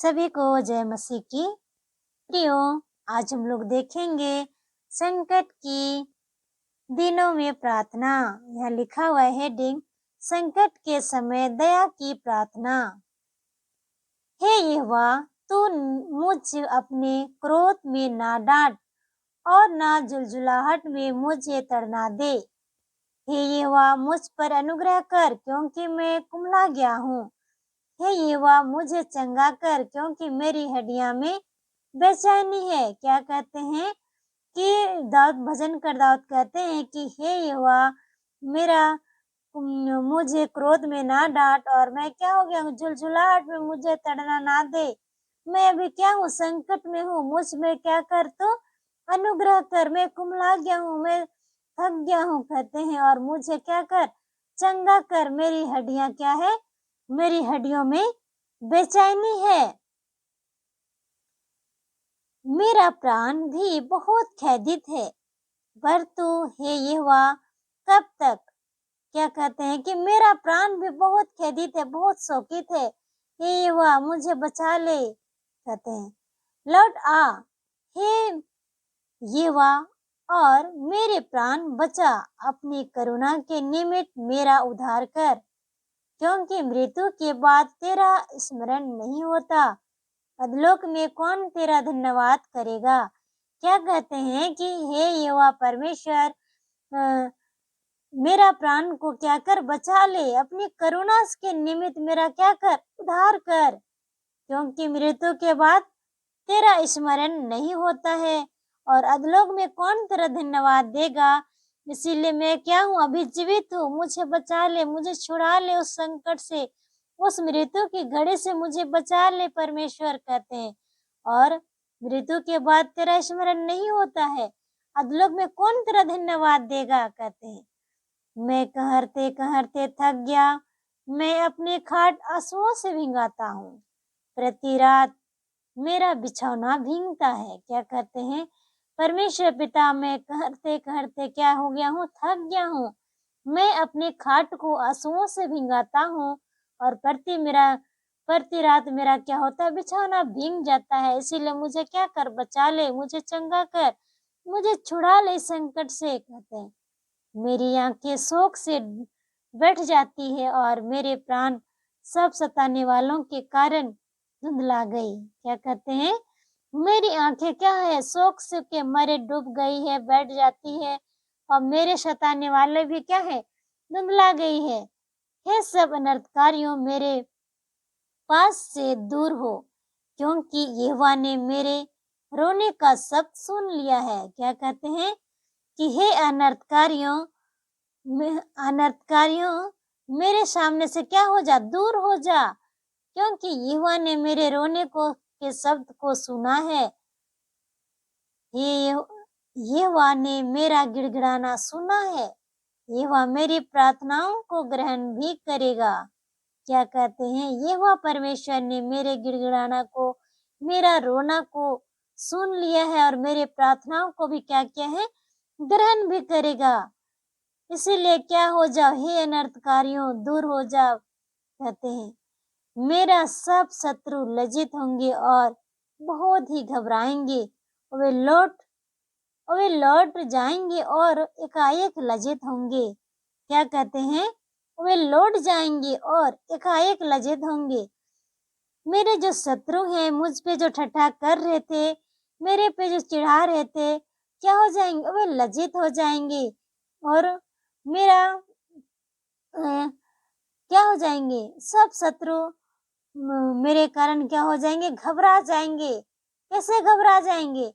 सभी को जय मसीह की। प्रियो, आज हम लोग देखेंगे संकट की दिनों में प्रार्थना। यहाँ लिखा हुआ है हेडिंग, संकट के समय दया की प्रार्थना। हे यहोवा, तू मुझ अपने क्रोध में ना डांट और ना झुलझुलाहट में मुझे तड़ना दे। हे यहोवा, मुझ पर अनुग्रह कर, क्योंकि मैं कुम्हला गया हूँ। हे यहोवा, मुझे चंगा कर, क्योंकि मेरी हड्डियां में बेचैनी है। क्या कहते हैं कि दाऊद कहते हैं कि हे यहोवा, मेरा मुझे क्रोध में ना डांट और मैं क्या हो गया हूँ, झुलझुलाहट में मुझे तड़ना ना दे। मैं अभी क्या हूँ, संकट में हूँ, मुझ में क्या कर तो अनुग्रह कर। मैं कुम्हला गया हूँ, मैं थक गया हूँ कहते हैं, और मुझे क्या कर, चंगा कर। मेरी हड्डियां क्या है, मेरी हड्डियों में बेचैनी है। मेरा प्राण भी बहुत खेदित है, पर तू हे यहोवा कब तक। क्या कहते हैं कि मेरा प्राण भी बहुत खेदित है, बहुत शोकित है। हे यहोवा, मुझे बचा ले कहते हैं। लौट आ हे यहोवा और मेरे प्राण बचा। अपनी करुणा के निमित्त मेरा उद्धार कर, क्योंकि मृत्यु के बाद तेरा स्मरण नहीं होता। अधलोक में कौन तेरा धन्यवाद करेगा। क्या कहते हैं कि हे यहोवा परमेश्वर, मेरा प्राण को क्या कर, बचा ले। अपनी करुणा के निमित्त मेरा क्या कर, उद्धार कर, क्योंकि मृत्यु के बाद तेरा स्मरण नहीं होता है। और अधलोक में कौन तेरा धन्यवाद देगा। इसीलिए मैं क्या हूँ, अभी जीवित हूँ। मुझे बचा ले, मुझे छुड़ा ले उस संकट से, उस मृत्यु की घड़ी से मुझे बचा ले परमेश्वर कहते हैं। और मृत्यु के बाद तेरा स्मरण नहीं होता है, अधलोक में कौन तेरा धन्यवाद देगा कहते हैं। मैं कहरते कहरते थक गया, मैं अपने खाट आंसुओं से भींगाता हूँ। प्रति रात मेरा बिछौना भींगता है। क्या कहते हैं परमेश्वर पिता, मैं कहरते कहरते क्या हो गया हूँ, थक गया हूँ। मैं अपने खाट को आंसुओं से भींगाता हूँ, और प्रति रात मेरा क्या होता है, बिछौना भींग जाता है। इसीलिए मुझे क्या कर, बचा ले, मुझे चंगा कर, मुझे छुड़ा ले संकट से कहते हैं। मेरी आंखें शोक से बैठ जाती है, और मेरे प्राण सब सताने वालों के कारण धुंधला गई। क्या कहते हैं, मेरी आंखें क्या है, शोक से के मारे डूब गई है, बैठ जाती है, और मेरे सताने वाले भी क्या है, धुंधला गई है। हे सब अनर्थकारियों, मेरे पास से दूर हो, क्योंकि यहोवा ने मेरे रोने का शब्द सुन लिया है। क्या कहते हैं कि हे अनर्थकारियों मेरे सामने से क्या हो जा, दूर हो जा, क्योंकि यहोवा ने मेरे रोने को के शब्द को सुना है। यहोवा ने मेरा गिड़गिड़ाना सुना है। यहोवा मेरी प्रार्थनाओं को ग्रहण भी करेगा। क्या कहते हैं, यहोवा परमेश्वर ने मेरे गिड़गिड़ाना को, मेरा रोना को सुन लिया है, और मेरे प्रार्थनाओं को भी क्या किया है, ग्रहण भी करेगा। इसीलिए क्या हो जाओ, हे अनर्थकारियों, दूर हो जाओ कहते हैं। मेरा सब शत्रु लज्जित होंगे और बहुत ही घबराएंगे। वे लौट जाएंगे और एकाएक लज्जित होंगे। क्या कहते हैं, वे लौट जाएंगे और एकाएक लज्जित होंगे। मेरे जो शत्रु हैं, मुझ पे जो ठट्ठा कर रहे थे, मेरे पे जो चिढ़ा रहे थे, क्या हो जाएंगे, वे लज्जित हो जाएंगे, और मेरा क्या हो जाएंगे, सब शत्रु मेरे कारण क्या हो जाएंगे, घबरा जाएंगे। कैसे घबरा जाएंगे,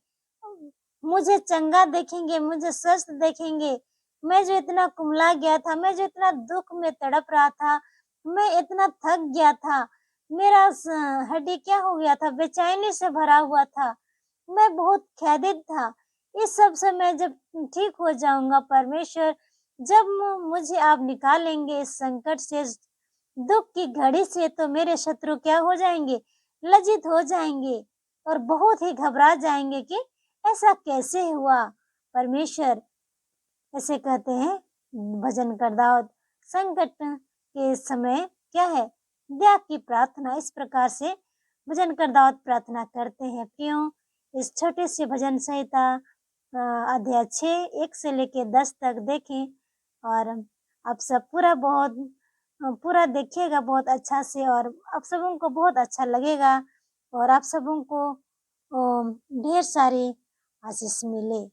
मुझे चंगा देखेंगे, मुझे स्वस्थ देखेंगे। मैं जो इतना कुम्हला गया था, मैं जो इतना दुख में तड़प रहा था, मैं इतना थक गया था, मेरा हड्डी क्या हो गया था, बेचैनी से भरा हुआ था, मैं बहुत खेदित था। इस सब से मैं जब ठीक हो जाऊंगा परमेश्वर, जब मुझे आप निकालेंगे इस संकट से, दुख की घड़ी से, तो मेरे शत्रु क्या हो जाएंगे, लज्जित हो जाएंगे, और बहुत ही घबरा जाएंगे कि ऐसा कैसे हुआ। परमेश्वर ऐसे कहते हैं भजन कर दाऊद, संकट के समय क्या है, दया की प्रार्थना इस प्रकार से भजन कर दाऊद प्रार्थना करते हैं। प्रियो, इस छोटे से भजन संहिता अध्याय 6 1 से लेके 10 तक देखें और आप सब पूरा देखिएगा बहुत अच्छा से और आप सबों को बहुत अच्छा लगेगा और आप सबों को ढेर सारी आशीष मिले।